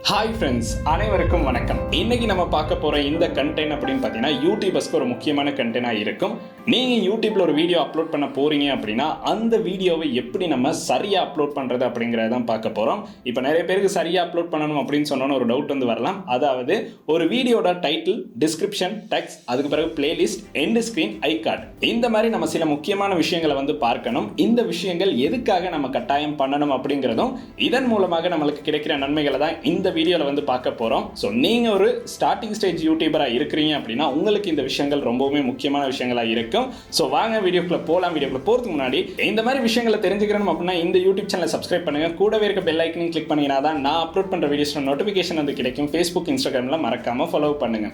Hi friends, அனைவருக்கும் வணக்கம். இன்னைக்கு நம்ம பார்க்க போகிற இந்த கண்டென்ட் அப்படின்னு பார்த்தீங்கன்னா யூடியூபர்ஸ்க்கு ஒரு முக்கியமான கண்டென்ட்டாக இருக்கும். நீங்கள் யூடியூப்பில் ஒரு வீடியோ அப்லோட் பண்ண போகிறீங்க அப்படின்னா அந்த வீடியோவை எப்படி நம்ம சரியாக அப்லோட் பண்ணுறது அப்படிங்கிறதான் பார்க்க போகிறோம். இப்போ நிறைய பேருக்கு சரியாக அப்லோட் பண்ணணும் அப்படின்னு சொன்னோன்னு ஒரு டவுட் வந்து வரலாம். அதாவது ஒரு வீடியோட டைட்டில், டிஸ்கிரிப்ஷன், டெக்ஸ்ட், அதுக்கு பிறகு பிளேலிஸ்ட், எண்ட் ஸ்க்ரீன், ஐ கார்டு, இந்த மாதிரி நம்ம சில முக்கியமான விஷயங்களை வந்து பார்க்கணும். இந்த விஷயங்கள் எதுக்காக நம்ம கட்டாயம் பண்ணணும் அப்படிங்கிறதும் இதன் மூலமாக நம்மளுக்கு கிடைக்கிற நன்மைகளை தான் இந்த வீடியோல வந்து பார்க்க போறோம். சோ நீங்க ஒரு ஸ்டார்டிங் ஸ்டேஜ் யூடியூபரா இருக்கிறீங்க அப்படின்னா உங்களுக்கு இந்த விஷயங்கள் ரொம்பவே முக்கியமான விஷயங்களா இருக்கும். சோ வாங்க வீடியோக்குள்ள போலாம். வீடியோக்குள்ள போறதுக்கு முன்னாடி இந்த மாதிரி விஷயங்களை தெரிஞ்சுக்கணும் அப்படின்னா இந்த யூடியூப் சேனலை சப்ஸ்கிரைப் பண்ணுங்க. கூடவே இருக்க பெல் ஐக்கனையும் கிளிக் பண்ணீங்கன்னா தான் நான் அப்லோட் பண்ற வீடியோஸ் நோட்டிபிகேஷன் வந்து கிடைக்கும். Facebook, Instagramல மறக்காம ஃபாலோ பண்ணுங்க.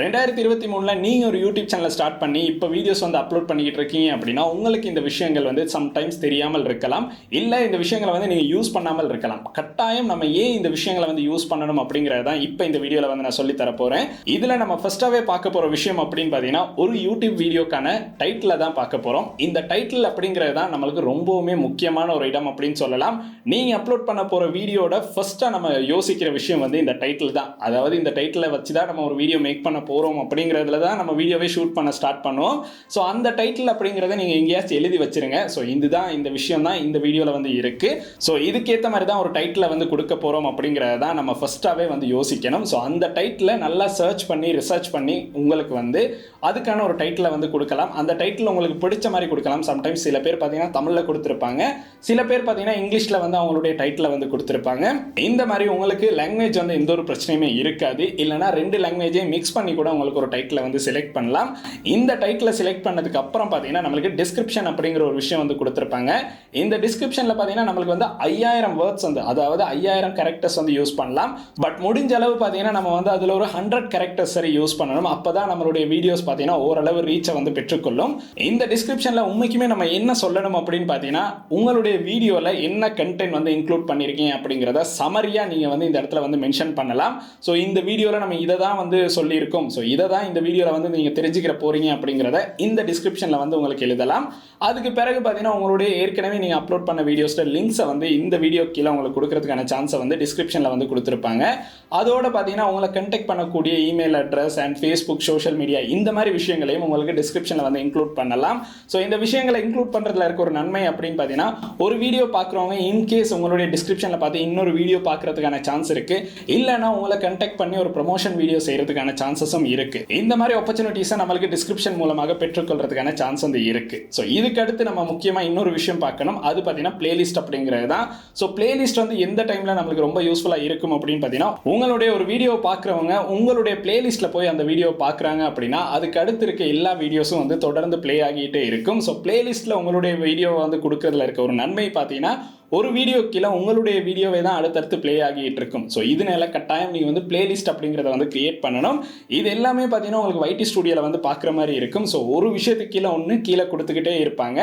2023 நீங்க ஒரு யூடியூப் சேனலை ஸ்டார்ட் பண்ணி இப்போ வீடியோஸ் வந்து அப்லோட் பண்ணிக்கிட்டு இருக்கீங்க அப்படின்னா உங்களுக்கு இந்த விஷயங்கள் வந்து சம்டைம்ஸ் தெரியாமல் இருக்கலாம், இல்லை இந்த விஷயங்களை வந்து நீங்கள் யூஸ் பண்ணாமல் இருக்கலாம். கட்டாயம் நம்ம ஏன் இந்த விஷயங்களை வந்து யூஸ் பண்ணணும் அப்படிங்கிறது தான் இப்போ இந்த வீடியோவில் வந்து நான் சொல்லி தர போகிறேன். இதில் நம்ம ஃபர்ஸ்ட்டாகவே பார்க்க போகிற விஷயம் அப்படின்னு பார்த்தீங்கன்னா ஒரு யூடியூப் வீடியோக்கான டைட்டிலை தான் பார்க்க போகிறோம். இந்த டைட்டில் அப்படிங்கிறது தான் நம்மளுக்கு ரொம்பவுமே முக்கியமான ஒரு இடம் அப்படின்னு சொல்லலாம். நீங்கள் அப்லோட் பண்ண போகிற வீடியோட ஃபர்ஸ்ட்டாக நம்ம யோசிக்கிற விஷயம் வந்து இந்த டைட்டில் தான். அதாவது இந்த டைட்டிலை வச்சு தான் நம்ம ஒரு வீடியோ மேக் பண்ண போறோம் அப்படிங்கிறதுல தான் நம்ம வீடியோவை ஷூட் பண்ண ஸ்டார்ட் பண்ணுவோம். ஸோ அந்த டைட்டில் அப்படிங்கிறத நீங்கள் எங்கேயாச்சும் எழுதி வச்சிருங்க. ஸோ இதுதான் இந்த விஷயம் தான் இந்த வீடியோவில் வந்து இருக்கு. ஸோ இதுக்கேற்ற மாதிரி தான் ஒரு டைட்டிலை வந்து கொடுக்க போறோம் அப்படிங்கிறத தான் நம்ம ஃபர்ஸ்டாகவே வந்து யோசிக்கணும். ஸோ அந்த டைட்டிலை நல்லா சர்ச் பண்ணி ரிசர்ச் பண்ணி உங்களுக்கு வந்து அதுக்கான ஒரு டைட்டிலை வந்து கொடுக்கலாம். அந்த டைட்டில் உங்களுக்கு பிடிச்ச மாதிரி கொடுக்கலாம். சம்டைம்ஸ் சில பேர் பார்த்தீங்கன்னா தமிழில் கொடுத்துருப்பாங்க, சில பேர் பார்த்தீங்கன்னா இங்கிலீஷில் வந்து அவங்களுடைய டைட்டிலை வந்து கொடுத்துருப்பாங்க. இந்த மாதிரி உங்களுக்கு லாங்குவேஜ் வந்து எந்த ஒரு பிரச்சனையுமே இருக்காது. இல்லைனா ரெண்டு லாங்குவேஜை மிக்ஸ் பண்ணி கூட உங்களுக்கு ஒரு டைட்டில் வந்து செலக்ட் பண்ணலாம். இந்த டைட்டில் செலக்ட் பண்ணதுக்கு அப்புறம் பார்த்தீங்கன்னா நம்மளுக்கு டிஸ்கிரிப்ஷன் அப்படிங்கிற ஒரு விஷயம் வந்து கொடுத்துருப்பாங்க. இந்த டிஸ்கிரிப்ஷனில் பார்த்தீங்கன்னா நம்மளுக்கு வந்து 5000 வேர்ட்ஸ் வந்து, அதாவது 5000 கேரக்டர்ஸ் வந்து யூஸ் பண்ணலாம். பட் முடிஞ்ச அளவு பார்த்தீங்கன்னா நம்ம வந்து அதில் ஒரு 100 கேரக்டர்ஸ் சரி யூஸ் பண்ணணும். அப்போ தான் நம்மளுடைய வீடியோஸ் பார்த்தீங்கன்னா ஓரளவு ரீச்சை வந்து பெற்றுக்கொள்ளும். இந்த டிஸ்கிரிப்ஷனில் உண்மைக்குமே நம்ம என்ன சொல்லணும் அப்படின்னு பார்த்தீங்கன்னா உங்களுடைய வீடியோவில் என்ன கண்டென்ட் வந்து இன்க்ளூட் பண்ணியிருக்கீங்க அப்படிங்கிறத சமரியாக நீங்கள் வந்து இந்த இடத்துல வந்து மென்ஷன் பண்ணலாம். ஸோ இந்த வீடியோவில் நம்ம இதை தான் வந்து சொல்லியிருக்கோம், ஸோ இதை தான் இந்த வீடியோவில் வந்து நீங்கள் தெரிஞ்சுக்கிற போறீங்க அப்படிங்கிறத இந்த டிஸ்கிரிப்ஷனில் வந்து உங்களுக்கு எழுதலாம். அதுக்கு பிறகு பார்த்தீங்கன்னா உங்களுடைய ஏற்கனவே நீங்கள் அப்லோட் பண்ண வீடியோஸில் லிங்க்ஸை வந்து இந்த வீடியோ கீழே உங்களுக்கு கொடுக்கறதுக்கான சான்ஸை வந்து டிஸ்கிரிப்ஷனில் வந்து கொடுத்துருப்பாங்க. அதோட பார்த்தீங்கன்னா உங்களை கண்டெக்ட் பண்ணக்கூடிய email address and Facebook, social media, இந்த மாதிரி விஷயங்களையும் உங்களுக்கு டிஸ்கிரிப்ஷனில் வந்து இன்க்ளூட் பண்ணலாம். ஸோ இந்த விஷயங்களை இன்க்ளூட் பண்ணுறதுல இருக்க ஒரு நன்மை அப்படின்னு பார்த்தீங்கன்னா ஒரு வீடியோ பார்க்குறவங்க இன்கேஸ் உங்களுடைய டிஸ்கிரிப்ஷனில் பார்த்து இன்னொரு வீடியோ பார்க்கறதுக்கான சான்ஸ் இருக்குது, இல்லைனா உங்களை கண்டெக்ட் பண்ணி ஒரு ப்ரொமோஷன் வீடியோ செய்கிறதுக்கான சான்சஸும் இருக்கு. இந்த மாதிரி ஆப்பர்ச்சுனிட்டிஸை நம்மளுக்கு டிஸ்கிரிப்ஷன் மூலமாக பெற்றுக்கொள்றதுக்கான சான்ஸ் வந்து இருக்கு. ஸோ இதுக்கு அடுத்து நம்ம முக்கியமாக இன்னொரு விஷயம் பார்க்கணும். அது பார்த்தீங்கன்னா பிளேலிஸ்ட் அப்படிங்கிறது தான். ஸோ பிளேலிஸ்ட் வந்து எந்த டைமில் நம்மளுக்கு ரொம்ப யூஸ்ஃபுல்லாக இருக்கும் அப்படின்னு பார்த்தீங்கன்னா உங்களுடைய ஒரு வீடியோ பார்க்குறவங்க உங்களுடைய பிளேலிஸ்ட்டில் போய் அந்த வீடியோ பார்க்குறாங்க அப்படின்னா அதுக்கு அடுத்து இருக்க எல்லா வீடியோஸும் வந்து தொடர்ந்து பிளே ஆகிட்டே இருக்கும். ஸோ பிளேலிஸ்ட்டில் உங்களுடைய வீடியோவை வந்து கொடுக்கறதுல இருக்க ஒரு நன்மை பார்த்தீங்கன்னா ஒரு வீடியோ கீழே உங்களுடைய வீடியோவை தான் அடுத்தடுத்து பிளே ஆகிட்டு இருக்கும். ஸோ இதனால கட்டாயம் நீங்கள் வந்து பிளேலிஸ்ட் அப்படிங்கிறத வந்து கிரியேட் பண்ணணும். இது எல்லாமே பார்த்தீங்கன்னா உங்களுக்கு வைடி ஸ்டுடியோவில் வந்து பார்க்குற மாதிரி இருக்கும். ஸோ ஒரு விஷயத்துக்கு கீழே ஒன்று கீழே கொடுத்துக்கிட்டே இருப்பாங்க.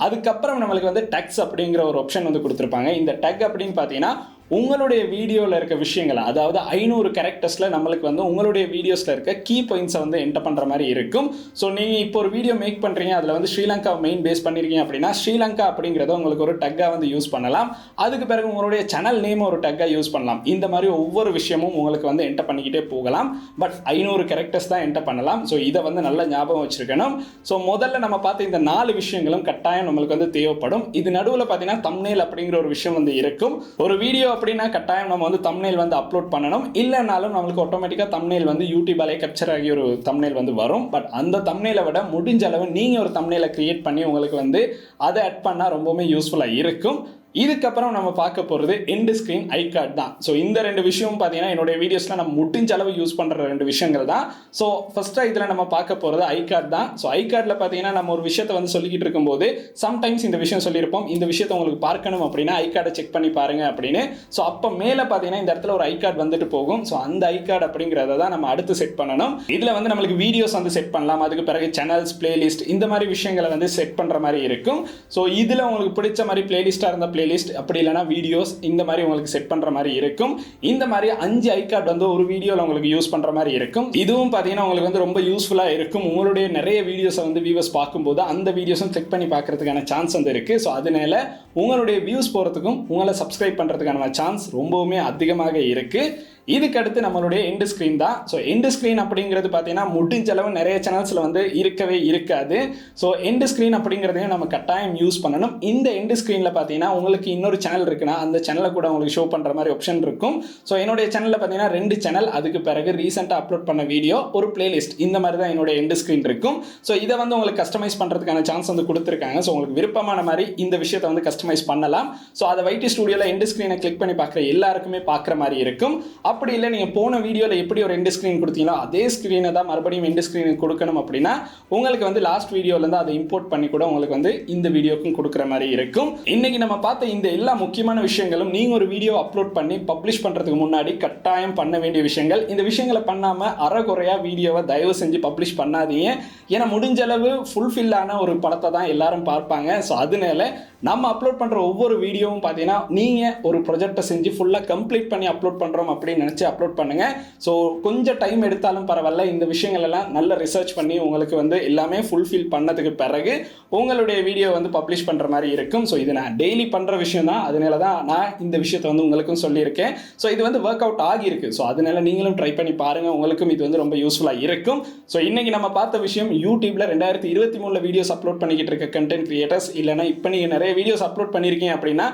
அதுக்கப்புறம் நம்மளுக்கு வந்து டெக்ஸ் அப்படிங்கிற ஒரு ஆப்ஷன் வந்து கொடுத்துருப்பாங்க. இந்த டெக் அப்படின்னு பார்த்தீங்கன்னா உங்களுடைய வீடியோவில் இருக்க விஷயங்கள், அதாவது 500 கேரக்டர்ஸில் நம்மளுக்கு வந்து உங்களுடைய வீடியோஸில் இருக்க கீ பாயிண்ட்ஸை வந்து என்டர் பண்ணுற மாதிரி இருக்கும். ஸோ நீங்கள் இப்போ ஒரு வீடியோ மேக் பண்ணுறீங்க, அதில் வந்து ஸ்ரீலங்கா மெயின் பேஸ் பண்ணியிருக்கீங்க அப்படின்னா ஸ்ரீலங்கா அப்படிங்கிறத உங்களுக்கு ஒரு டக்காக வந்து யூஸ் பண்ணலாம். அதுக்கு பிறகு உங்களுடைய சேனல் நேம் ஒரு டக்காக யூஸ் பண்ணலாம். இந்த மாதிரி ஒவ்வொரு விஷயமும் உங்களுக்கு வந்து என்டர் பண்ணிக்கிட்டே போகலாம். பட் 500 கேரக்டர்ஸ் தான் என்டர் பண்ணலாம். ஸோ இதை வந்து நல்ல ஞாபகம் வச்சிருக்கணும். ஸோ முதல்ல நம்ம பார்த்த இந்த 4 விஷயங்களும் கட்டாயம் நம்மளுக்கு வந்து தேவைப்படும். இது நடுவில் பார்த்தீங்கன்னா தம்ப்நெயில் அப்படிங்கிற ஒரு விஷயம் வந்து இருக்கும். ஒரு வீடியோ அப்படின்னா கட்டாயம் நம்ம வந்து தம்ப்நெயில் வந்து அப்லோட் பண்ணணும். இல்லைனாலும் நம்மளுக்கு ஆட்டோமேட்டிக்காக தம்ப்நெயில் வந்து யூடியூபாலே கேப்சர் ஆகி ஒரு தம்ப்நெயில் வந்து வரும். பட் அந்த தம்ப்நெயிலை விட முடிஞ்ச அளவு நீங்கள் ஒரு தம்ப்நெயிலை கிரியேட் பண்ணி உங்களுக்கு வந்து அதை ஆட் பண்ணால் ரொம்பவுமே யூஸ்ஃபுல்லாக இருக்கும். இதுக்கப்புறம் நம்ம பார்க்க போகிறது எண்ட் ஸ்க்ரீன், ஐ கார்டு தான். ஸோ இந்த ரெண்டு விஷயம் பார்த்தீங்கன்னா என்னுடைய வீடியோஸில் நம்ம முடிஞ்ச அளவு யூஸ் பண்ணுற ரெண்டு விஷயங்கள் தான். ஸோ ஃபர்ஸ்ட்டாக இதில் நம்ம பார்க்க போகிறது ஐ கார்டு தான். ஸோ ஐ கார்டில் பார்த்தீங்கன்னா நம்ம ஒரு விஷயத்தை வந்து சொல்லிக்கிட்டு இருக்கும்போது சம்டைம்ஸ் இந்த விஷயம் சொல்லியிருப்போம், இந்த விஷயத்தை உங்களுக்கு பார்க்கணும் அப்படின்னா ஐ கார்டை செக் பண்ணி பாருங்க அப்படின்னு. ஸோ அப்போ மேலே பார்த்தீங்கன்னா இந்த இடத்துல ஒரு ஐ கார்டு வந்துட்டு போகும். ஸோ அந்த ஐ கார்டு அப்படிங்கிறத தான் நம்ம அடுத்து செட் பண்ணணும். இதில் வந்து நம்மளுக்கு வீடியோஸ் வந்து செட் பண்ணலாம். அதுக்கு பிறகு சேனல்ஸ், பிளேலிஸ்ட், இந்த மாதிரி விஷயங்களை வந்து செட் பண்ணுற மாதிரி இருக்கும். ஸோ இதில் உங்களுக்கு பிடிச்ச மாதிரி பிளேலிஸ்ட்டாக இருந்த பிளேலிஸ்ட் அப்படி இல்லைனா வீடியோஸ் இந்த மாதிரி உங்களுக்கு செட் பண்ணுற மாதிரி இருக்கும். இந்த மாதிரி 5 ஐகார்ட் வந்து ஒரு வீடியோவில் உங்களுக்கு யூஸ் பண்ணுற மாதிரி இருக்கும். இதுவும் பார்த்தீங்கன்னா உங்களுக்கு வந்து ரொம்ப யூஸ்ஃபுல்லாக இருக்கும். உங்களுடைய நிறைய வீடியோஸை வந்து வியூவர்ஸ் பார்க்கும்போது அந்த வீடியோஸும் கிளிக் பண்ணி பார்க்கறதுக்கான சான்ஸ் வந்து இருக்குது. ஸோ அதனால உங்களுடைய வியூஸ் போகிறதுக்கும் உங்களை சப்ஸ்கிரைப் பண்ணுறதுக்கான சான்ஸ் ரொம்பவுமே அதிகமாக இருக்குது. இதுக்கு அடுத்து நம்மளுடைய எண்டு ஸ்க்ரீன் தான். ஸோ எண்டு ஸ்க்ரீன் அப்படிங்கிறது பார்த்தீங்கன்னா முடிஞ்ச அளவு நிறைய சேனல்ஸில் வந்து இருக்கவே இருக்காது. ஸோ எண்டு ஸ்க்ரீன் அப்படிங்கிறதையும் நம்ம கட்டாயம் யூஸ் பண்ணணும். இந்த எண்டு ஸ்க்ரீனில் பார்த்தீங்கன்னா உங்களுக்கு இன்னொரு சேனல் இருக்குன்னா அந்த சேனலை கூட உங்களுக்கு ஷோ பண்ணுற மாதிரி ஆப்ஷன் இருக்கும். ஸோ என்னுடைய சேனலில் பார்த்தீங்கன்னா 2 சேனல், அதுக்கு பிறகு ரீசெண்டாக அப்லோட் பண்ண வீடியோ, ஒரு பிளேலிஸ்ட், இந்த மாதிரி தான் என்னோட எண்டு ஸ்க்ரீன் இருக்கும். ஸோ இதை வந்து உங்களுக்கு கஸ்டமைஸ் பண்ணுறதுக்கான சான்ஸ் வந்து கொடுத்துருக்காங்க. ஸோ உங்களுக்கு விருப்பமான மாதிரி இந்த விஷயத்தை வந்து கஸ்டமைஸ் பண்ணலாம். ஸோ அதை வைட்டி ஸ்டுடியோவில் எண்டு ஸ்க்ரீனை கிளிக் பண்ணி பார்க்குற எல்லாருக்குமே பார்க்குற மாதிரி இருக்கும். அப்படி இல்லை நீங்கள் போன வீடியோவில் எப்படி ஒரு எண்டு ஸ்க்ரீன் கொடுத்தீங்களோ அதே ஸ்க்ரீனை தான் மறுபடியும் எண்டு ஸ்க்ரீனுக்கு கொடுக்கணும் அப்படின்னா உங்களுக்கு வந்து லாஸ்ட் வீடியோலேருந்து அதை இம்போர்ட் பண்ணி கூட உங்களுக்கு வந்து இந்த வீடியோக்கும் கொடுக்குற மாதிரி இருக்கும். இன்னைக்கு நம்ம பார்த்த இந்த எல்லா முக்கியமான விஷயங்களும் நீங்கள் ஒரு வீடியோ அப்லோட் பண்ணி பப்ளிஷ் பண்ணுறதுக்கு முன்னாடி கட்டாயம் பண்ண வேண்டிய விஷயங்கள். இந்த விஷயங்களை பண்ணாமல் அறகுறையாக வீடியோவை தயவு செஞ்சு பப்ளிஷ் பண்ணாதீங்க. ஏன்னா முடிஞ்ச அளவு ஃபுல்ஃபில்லான ஒரு படத்தை தான் எல்லாரும் பார்ப்பாங்க. ஸோ அதனால நம்ம அப்லோட் பண்ணுற ஒவ்வொரு வீடியோவும் பார்த்தீங்கன்னா நீங்கள் ஒரு ப்ரொஜெக்டை செஞ்சு ஃபுல்லாக கம்ப்ளீட் பண்ணி அப்லோட் பண்ணுறோம் அப்படின்னு நினச்சி அப்லோட் பண்ணுங்கள். ஸோ கொஞ்சம் டைம் எடுத்தாலும் பரவாயில்ல, இந்த விஷயங்கள் எல்லாம் நல்ல ரிசர்ச் பண்ணி உங்களுக்கு வந்து எல்லாமே ஃபுல்ஃபில் பண்ணதுக்கு பிறகு உங்களுடைய வீடியோ வந்து பப்ளிஷ் பண்ணுற மாதிரி இருக்கும். ஸோ இது நான் டெய்லி பண்ணுற விஷயம் தான். அதனால தான் நான் இந்த விஷயத்தை வந்து உங்களுக்கும் சொல்லியிருக்கேன். ஸோ இது வந்து ஒர்க் அவுட் ஆகியிருக்கு. ஸோ அதனால நீங்களும் ட்ரை பண்ணி பாருங்கள், உங்களுக்கும் இது வந்து ரொம்ப யூஸ்ஃபுல்லாக இருக்கும். ஸோ இன்னைக்கு நம்ம பார்த்த விஷயம் யூடியூப்ல 2023 வீடியோஸ் அப்லோட் பண்ணிக்கிட்டு இருக்க கண்டென்ட் கிரியேட்டர்ஸ், இல்லைனா இப்போ நீங்கள் நிறைய வீடியோஸ் அப்லோட் பண்ணியிருக்கீங்க அப்படின்னா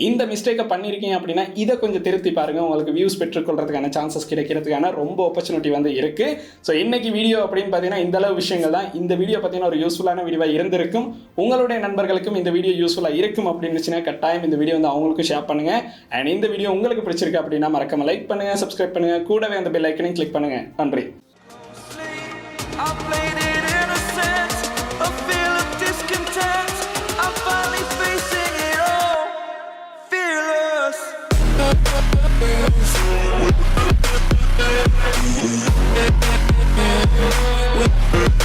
இந்த மிஸ்டேக்கை பண்ணியிருக்கீங்க அப்படின்னா இதை கொஞ்சம் திருத்தி பாருங்கள். உங்களுக்கு வியூஸ் பெற்றுக்கொள்றதுக்கான சான்சஸ் கிடைக்கிறதுக்கான ரொம்ப ஆப்பர்ச்சுனிட்டி வந்து இருக்குது. ஸோ இன்னைக்கு வீடியோ அப்படின்னு பார்த்தீங்கன்னா இந்த அளவு விஷயங்கள் தான். இந்த வீடியோ பார்த்தீங்கன்னா ஒரு யூஸ்ஃபுல்லான வீடியோவாக இருந்திருக்கும். உங்களுடைய நண்பர்களுக்கும் இந்த வீடியோ யூஸ்ஃபுல்லாக இருக்கும் அப்படின்னு கட்டாயம் இந்த வீடியோ வந்து அவங்களுக்கும் ஷேர் பண்ணுங்கள். அண்ட் இந்த வீடியோ உங்களுக்கு பிடிச்சிருக்கு அப்படின்னா மறக்காம லைக் பண்ணுங்கள், சப்ஸ்கிரைப் பண்ணுங்கள், கூடவே அந்த பெல் ஐக்கனையும் கிளிக் பண்ணுங்கள். நன்றி. We'll be right back.